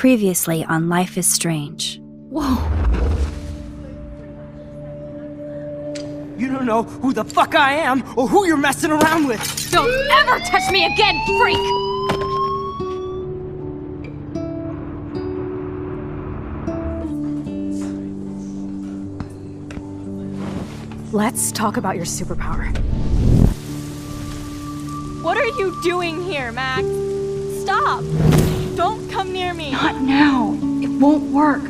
Previously on Life is Strange. Whoa. You don't know who the fuck I am or who you're messing around with! Don't ever touch me again, freak! Let's talk about your superpower. What are you doing here, Max? Stop! Don't come near me! Not now. It won't work.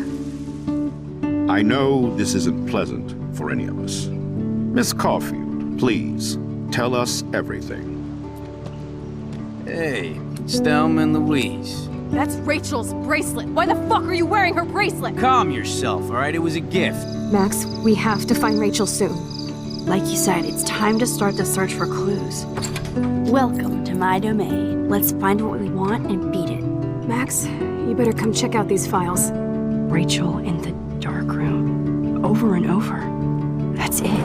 I know this isn't pleasant for any of us. Miss Caulfield, please, tell us everything. Hey, it's Thelma and Louise. That's Rachel's bracelet. Why the fuck are you wearing her bracelet? Calm yourself, alright? It was a gift. Max, we have to find Rachel soon. Like you said, it's time to start the search for clues. Welcome to my domain. Let's find what we want and beat it. Max, you better come check out these files. Rachel in the dark room. Over and over. That's it.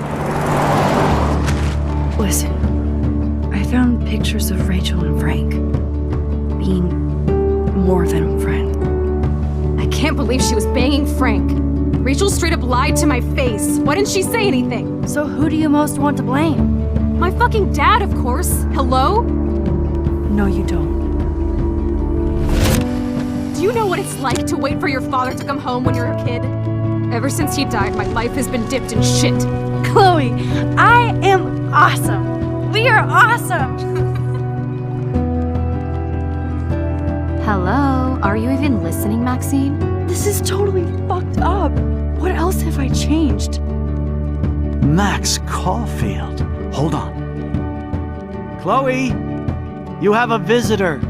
Listen, I found pictures of Rachel and Frank being more than a friend. I can't believe she was banging Frank. Rachel straight up lied to my face. Why didn't she say anything? So who do you most want to blame? My fucking dad, of course. Hello? No, you don't. Do you know what it's like to wait for your father to come home when you're a kid? Ever since he died, my life has been dipped in shit. Chloe, I am awesome. We are awesome. Hello? Are you even listening, Maxine? This is totally fucked up. What else have I changed? Max Caulfield. Hold on. Chloe, you have a visitor.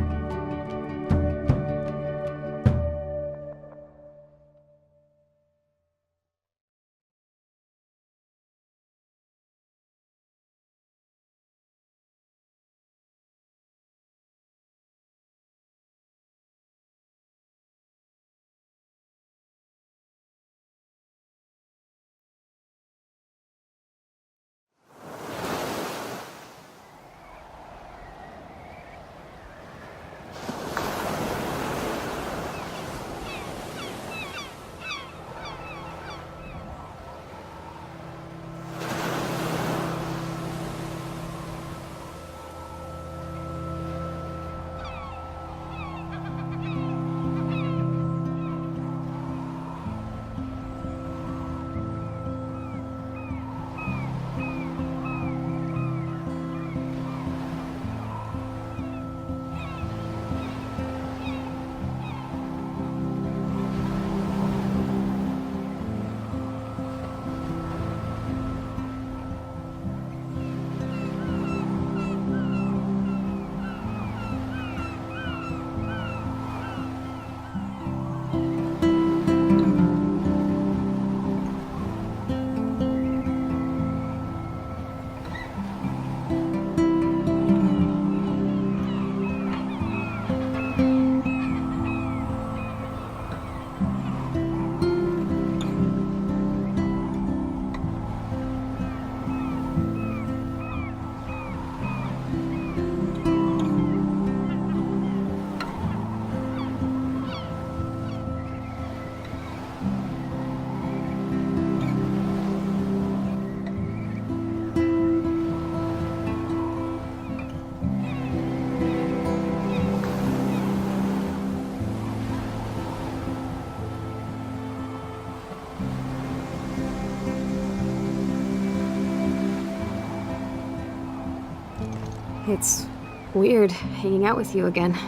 It's weird hanging out with you again.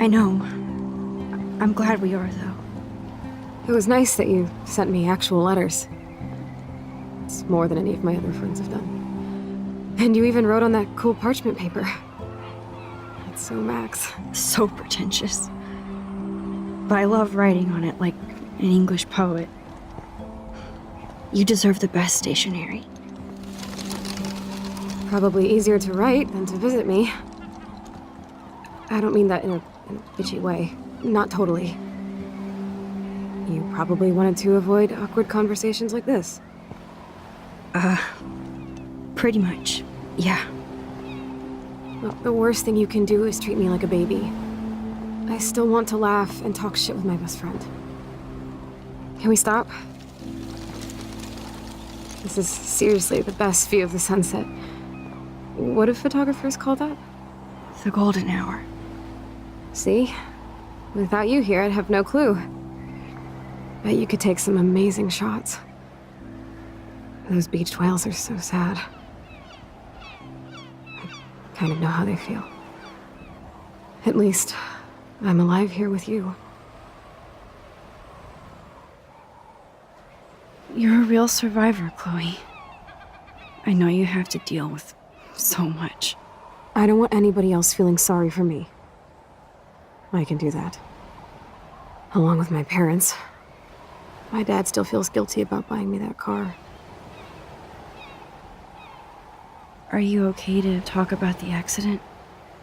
I know. I'm glad we are, though. It was nice that you sent me actual letters. It's more than any of my other friends have done. And you even wrote on that cool parchment paper. It's so Max. So pretentious. But I love writing on it like an English poet. You deserve the best stationery. Probably easier to write than to visit me. I don't mean that in a bitchy way. Not totally. You probably wanted to avoid awkward conversations like this. Pretty much, yeah. Well, the worst thing you can do is treat me like a baby. I still want to laugh and talk shit with my best friend. Can we stop? This is seriously the best view of the sunset. What do photographers call that? The golden hour. See? Without you here, I'd have no clue. Bet you could take some amazing shots. Those beached whales are so sad. I kind of know how they feel. At least, I'm alive here with you. You're a real survivor, Chloe. I know you have to deal with so much. I don't want anybody else feeling sorry for me. I can do that. Along with my parents. My dad still feels guilty about buying me that car. Are you okay to talk about the accident?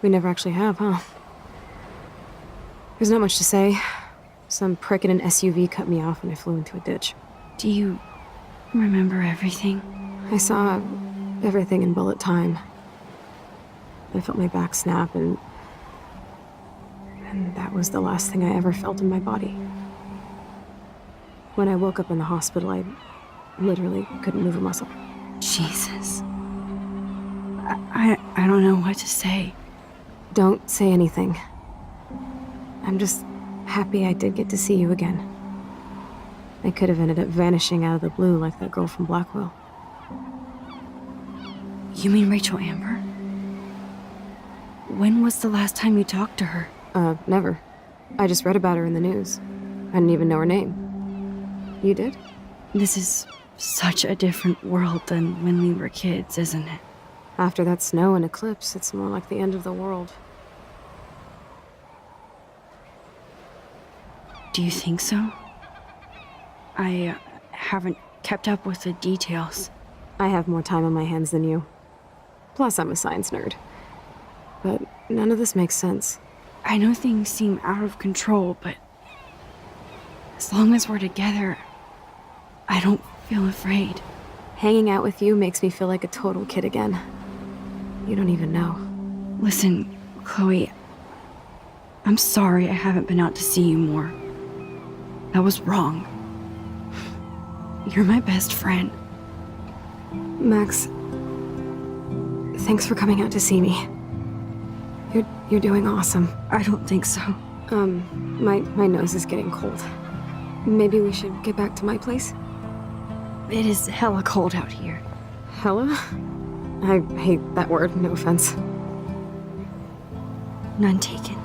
We never actually have, huh? There's not much to say. Some prick in an SUV cut me off and I flew into a ditch. Do you remember everything? I saw everything in bullet time. I felt my back snap and that was the last thing I ever felt in my body. When I woke up in the hospital, I literally couldn't move a muscle. Jesus. I don't know what to say. Don't say anything. I'm just happy I did get to see you again. I could have ended up vanishing out of the blue like that girl from Blackwell. You mean Rachel Amber? When was the last time you talked to her? Never. I just read about her in the news. I didn't even know her name. You did? This is such a different world than when we were kids, isn't it? After that snow and eclipse, it's more like the end of the world. Do you think so? I haven't kept up with the details. I have more time on my hands than you. Plus, I'm a science nerd. But none of this makes sense. I know things seem out of control, but as long as we're together, I don't feel afraid. Hanging out with you makes me feel like a total kid again. You don't even know. Listen, Chloe, I'm sorry I haven't been out to see you more. That was wrong. You're my best friend. Max, thanks for coming out to see me. You're doing awesome. I don't think so. My nose is getting cold. Maybe we should get back to my place? It is hella cold out here. Hella? I hate that word, no offense. None taken.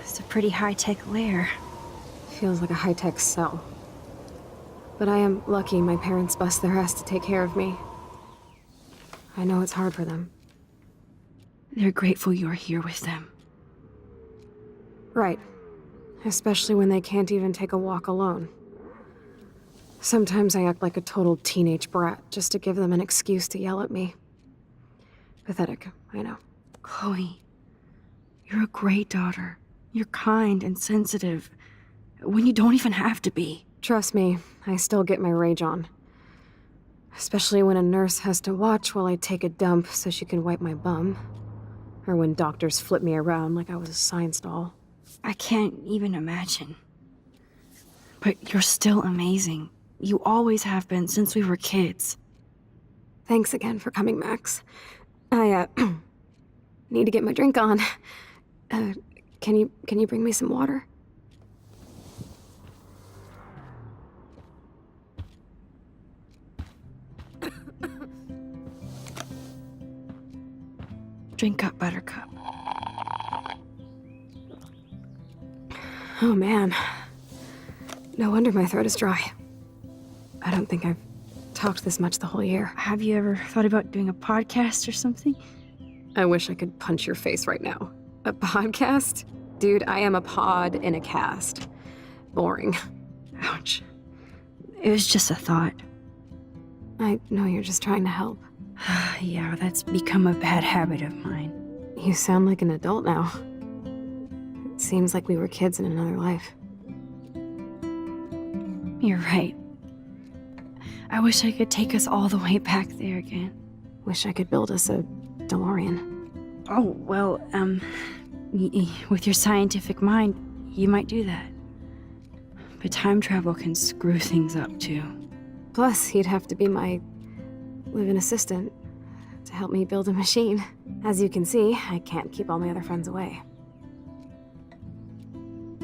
It's a pretty high-tech lair. Feels like a high-tech cell. But I am lucky my parents bust their ass to take care of me. I know it's hard for them. They're grateful you're here with them. Right. Especially when they can't even take a walk alone. Sometimes I act like a total teenage brat just to give them an excuse to yell at me. Pathetic, I know. Chloe, you're a great daughter. You're kind and sensitive when you don't even have to be. Trust me, I still get my rage on. Especially when a nurse has to watch while I take a dump so she can wipe my bum. Or when doctors flip me around like I was a science doll. I can't even imagine. But you're still amazing. You always have been since we were kids. Thanks again for coming, Max. I, need to get my drink on. Can you bring me some water? Drink up, Buttercup. Oh man. No wonder my throat is dry. I don't think I've talked this much the whole year. Have you ever thought about doing a podcast or something? I wish I could punch your face right now. A podcast? Dude, I am a pod in a cast. Boring. Ouch. It was just a thought. I know you're just trying to help. Yeah, that's become a bad habit of mine. You sound like an adult now. It seems like we were kids in another life. You're right. I wish I could take us all the way back there again. Wish I could build us a DeLorean. Oh, well, with your scientific mind, you might do that. But time travel can screw things up, too. Plus, he'd have to be my live-in assistant to help me build a machine. As you can see, I can't keep all my other friends away.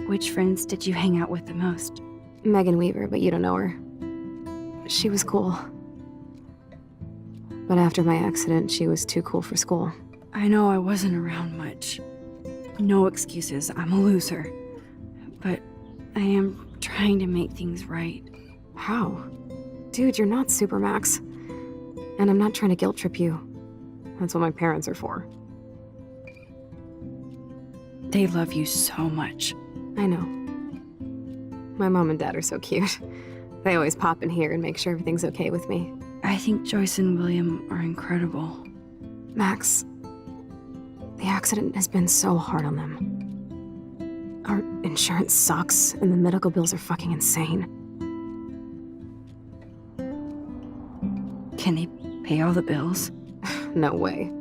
Which friends did you hang out with the most? Megan Weaver, but you don't know her. She was cool. But after my accident, she was too cool for school. I know I wasn't around much. No excuses, I'm a loser. But I am trying to make things right. How? Dude, you're not Supermax. And I'm not trying to guilt trip you. That's what my parents are for. They love you so much. I know. My mom and dad are so cute. They always pop in here and make sure everything's okay with me. I think Joyce and William are incredible. Max, the accident has been so hard on them. Our insurance sucks, and the medical bills are fucking insane. Can they pay all the bills? No way.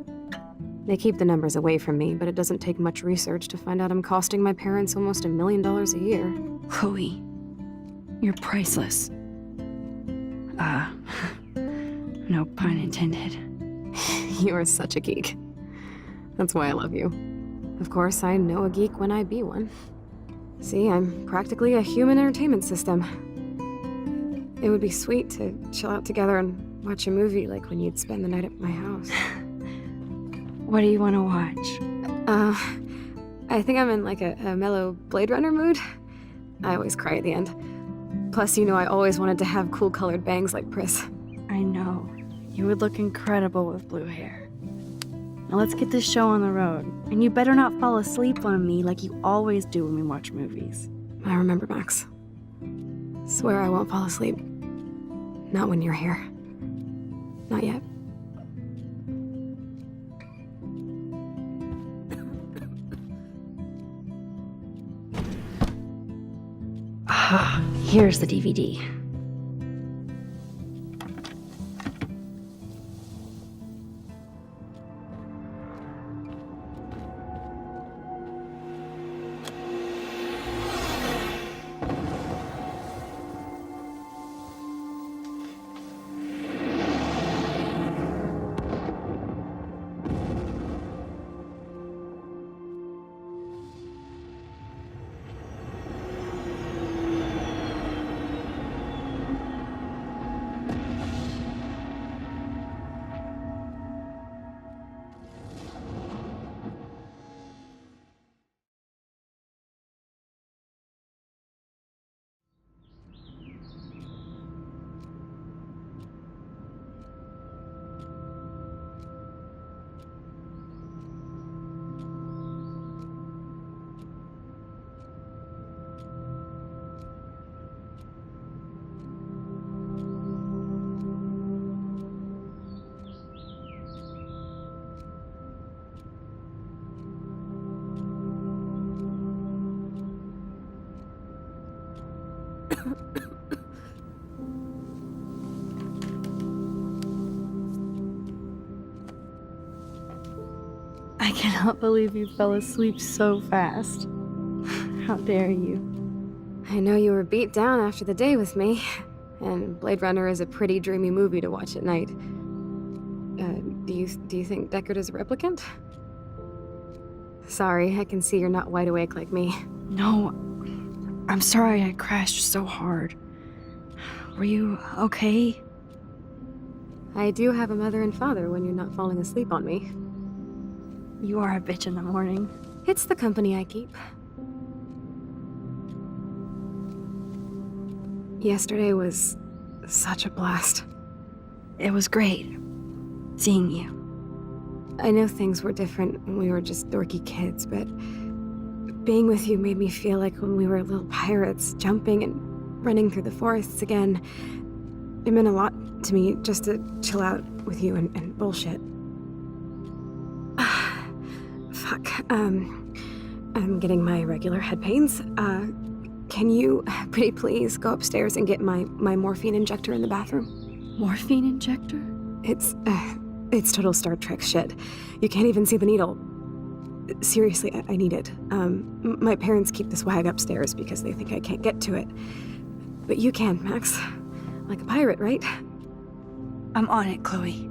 They keep the numbers away from me, but it doesn't take much research to find out I'm costing my parents almost $1 million a year. Chloe, you're priceless. No pun intended. You are such a geek. That's why I love you. Of course, I know a geek when I be one. See, I'm practically a human entertainment system. It would be sweet to chill out together and watch a movie like when you'd spend the night at my house. What do you want to watch? I think I'm in like a mellow Blade Runner mood. I always cry at the end. Plus, you know I always wanted to have cool colored bangs like Pris. I know. You would look incredible with blue hair. Now let's get this show on the road. And you better not fall asleep on me like you always do when we watch movies. I remember, Max. Swear I won't fall asleep. Not when you're here. Not yet. Here's the DVD. I cannot believe you fell asleep so fast. How dare you? I know you were beat down after the day with me, and Blade Runner is a pretty dreamy movie to watch at night. Do you think Deckard is a replicant? Sorry, I can see you're not wide awake like me. No, I'm sorry I crashed so hard. Were you okay? I do have a mother and father when you're not falling asleep on me. You are a bitch in the morning. It's the company I keep. Yesterday was such a blast. It was great seeing you. I know things were different when we were just dorky kids, but being with you made me feel like when we were little pirates, jumping and running through the forests again. It meant a lot to me just to chill out with you and bullshit. Fuck. I'm getting my regular head pains. Can you, pretty please, go upstairs and get my morphine injector in the bathroom? Morphine injector? It's total Star Trek shit. You can't even see the needle. Seriously, I need it. My parents keep this wag upstairs because they think I can't get to it. But you can, Max. Like a pirate, right? I'm on it, Chloe.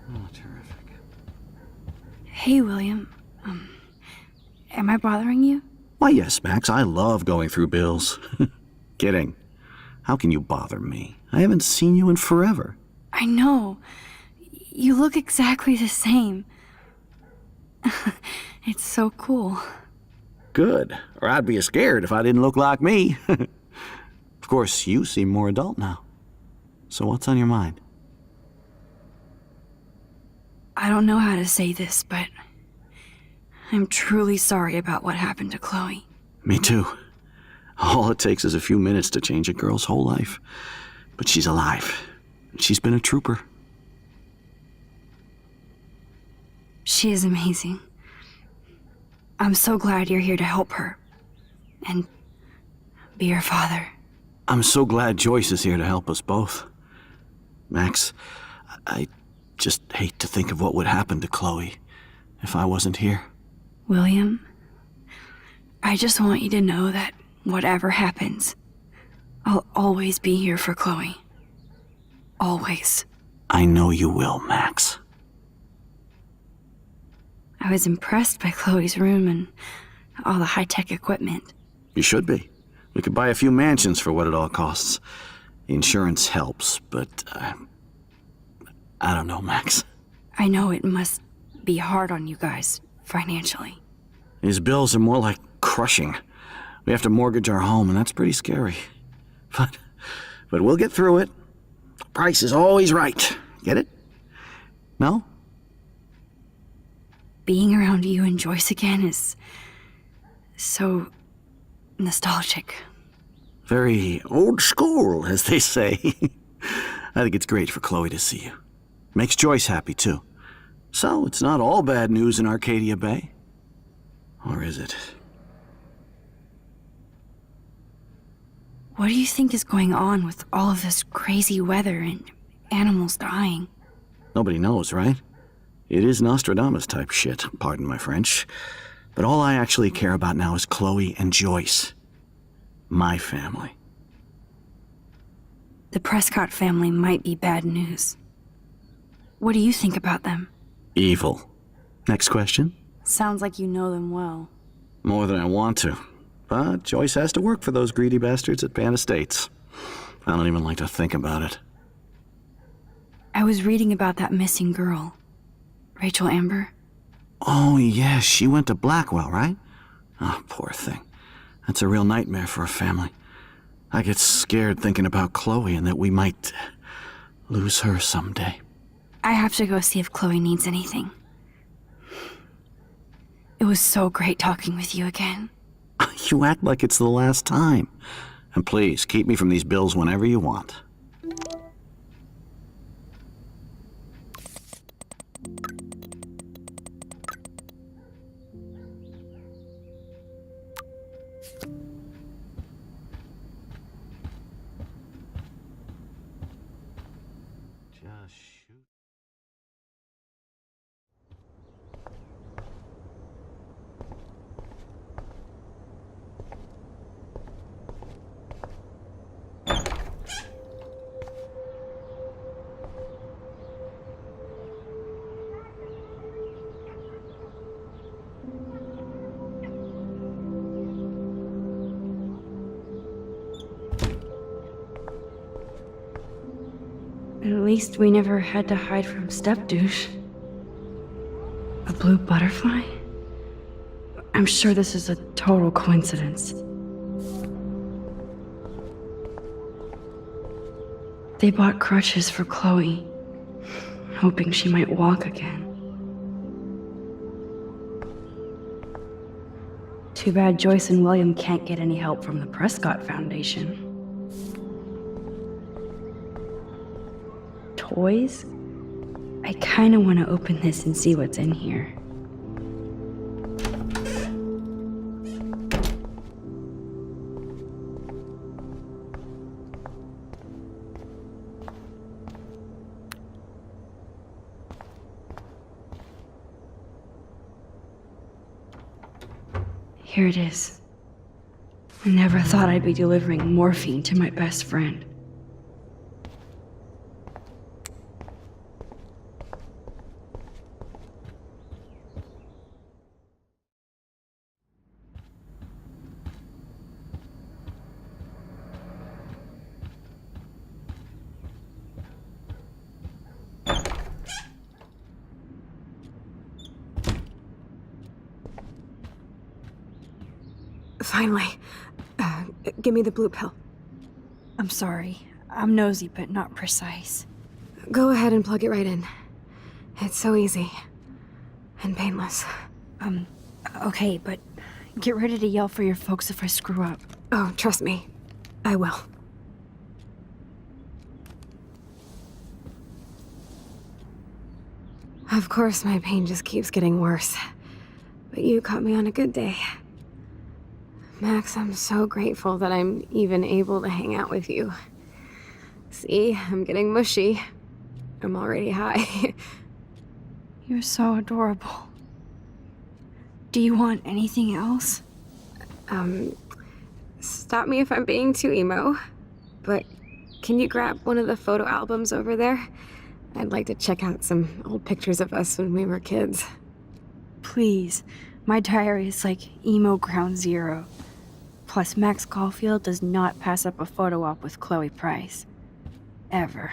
Oh, terrific. Hey, William. Am I bothering you? Why, yes, Max. I love going through bills. Kidding. How can you bother me? I haven't seen you in forever. I know. You look exactly the same. It's so cool. Good. Or I'd be scared if I didn't look like me. Of course, you seem more adult now. So what's on your mind? I don't know how to say this, but I'm truly sorry about what happened to Chloe. Me too. All it takes is a few minutes to change a girl's whole life. But she's alive. She's been a trooper. She is amazing. I'm so glad you're here to help her. And be her father. I'm so glad Joyce is here to help us both. Max, I just hate to think of what would happen to Chloe if I wasn't here. William, I just want you to know that whatever happens, I'll always be here for Chloe. Always. I know you will, Max. I was impressed by Chloe's room and all the high-tech equipment. You should be. We could buy a few mansions for what it all costs. The insurance helps, but I don't know, Max. I know it must be hard on you guys, financially. These bills are more like crushing. We have to mortgage our home, and that's pretty scary. But we'll get through it. The price is always right. Get it? No? Being around you and Joyce again is so nostalgic. Very old school, as they say. I think it's great for Chloe to see you. Makes Joyce happy, too. So, it's not all bad news in Arcadia Bay. Or is it? What do you think is going on with all of this crazy weather and animals dying? Nobody knows, right? It is Nostradamus-type shit, pardon my French. But all I actually care about now is Chloe and Joyce. My family. The Prescott family might be bad news. What do you think about them? Evil. Next question? Sounds like you know them well. More than I want to. But Joyce has to work for those greedy bastards at Pan Estates. I don't even like to think about it. I was reading about that missing girl. Rachel Amber. Oh, yeah, she went to Blackwell, right? Oh, poor thing. That's a real nightmare for a family. I get scared thinking about Chloe and that we might lose her someday. I have to go see if Chloe needs anything. It was so great talking with you again. You act like it's the last time. And please, keep me from these bills whenever you want. Just shoot. At least we never had to hide from step-douche. A blue butterfly? I'm sure this is a total coincidence. They bought crutches for Chloe, hoping she might walk again. Too bad Joyce and William can't get any help from the Prescott Foundation. Toys? I kinda wanna open this and see what's in here. Here it is. I never thought I'd be delivering morphine to my best friend. Finally. Give me the blue pill. I'm sorry. I'm nosy, but not precise. Go ahead and plug it right in. It's so easy. And painless. Okay, but get ready to yell for your folks if I screw up. Oh, trust me. I will. Of course, my pain just keeps getting worse. But you caught me on a good day. Max, I'm so grateful that I'm even able to hang out with you. See, I'm getting mushy. I'm already high. You're so adorable. Do you want anything else? Stop me if I'm being too emo, but can you grab one of the photo albums over there? I'd like to check out some old pictures of us when we were kids. Please. My diary is like emo ground zero. Plus, Max Caulfield does not pass up a photo op with Chloe Price. Ever.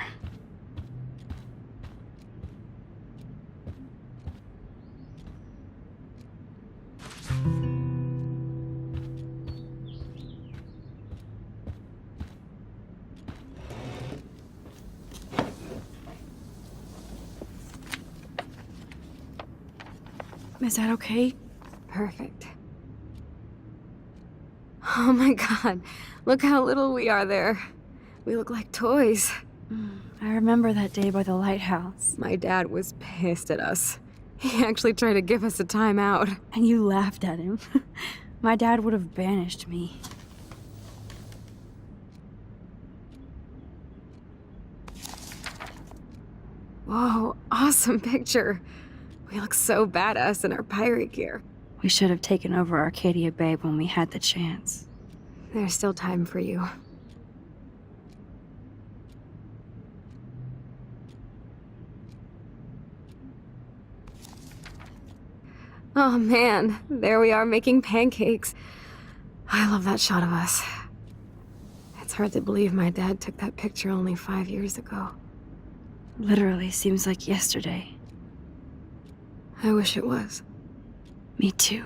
Is that okay? Perfect. Oh my god, look how little we are there. We look like toys. I remember that day by the lighthouse. My dad was pissed at us. He actually tried to give us a timeout. And you laughed at him. My dad would have banished me. Whoa, awesome picture. We look so badass in our pirate gear. We should have taken over Arcadia Bay when we had the chance. There's still time for you. Oh man, there we are making pancakes. I love that shot of us. It's hard to believe my dad took that picture only 5 years ago. Literally seems like yesterday. I wish it was. Me too.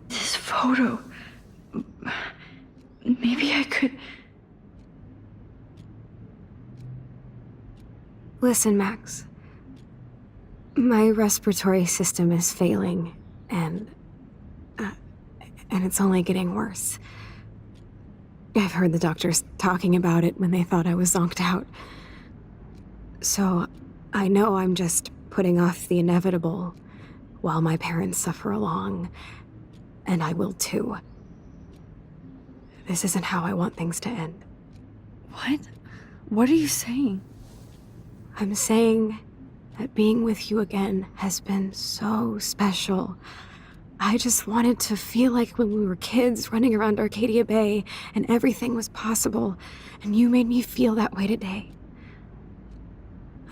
This photo... Maybe I could... Listen, Max. My respiratory system is failing, and it's only getting worse. I've heard the doctors talking about it when they thought I was zonked out. So, I know I'm just putting off the inevitable while my parents suffer along, and I will too. This isn't how I want things to end. What? What are you saying? I'm saying that being with you again has been so special. I just wanted to feel like when we were kids running around Arcadia Bay and everything was possible, and you made me feel that way today.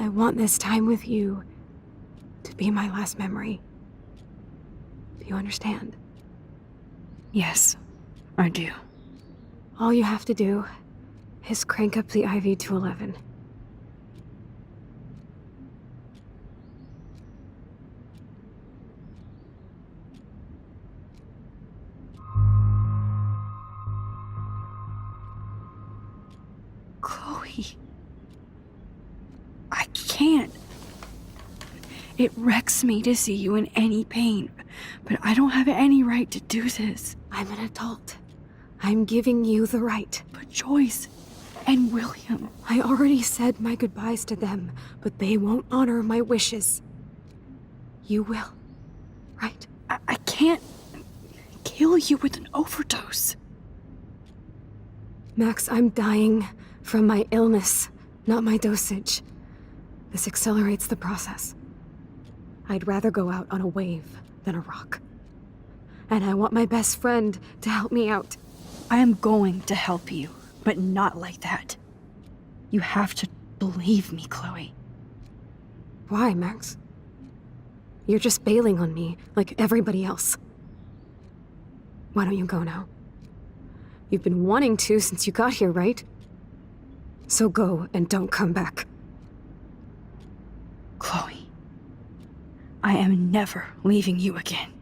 I want this time with you to be my last memory. Do you understand? Yes, I do. All you have to do is crank up the IV to 11. can't. It wrecks me to see you in any pain, but I don't have any right to do this. I'm an adult. I'm giving you the right. But Joyce and William... I already said my goodbyes to them, but they won't honor my wishes. You will, right? I can't kill you with an overdose. Max, I'm dying from my illness, not my dosage. This accelerates the process. I'd rather go out on a wave than a rock. And I want my best friend to help me out. I am going to help you, but not like that. You have to believe me, Chloe. Why, Max? You're just bailing on me like everybody else. Why don't you go now? You've been wanting to since you got here, right? So go and don't come back. Chloe, I am never leaving you again.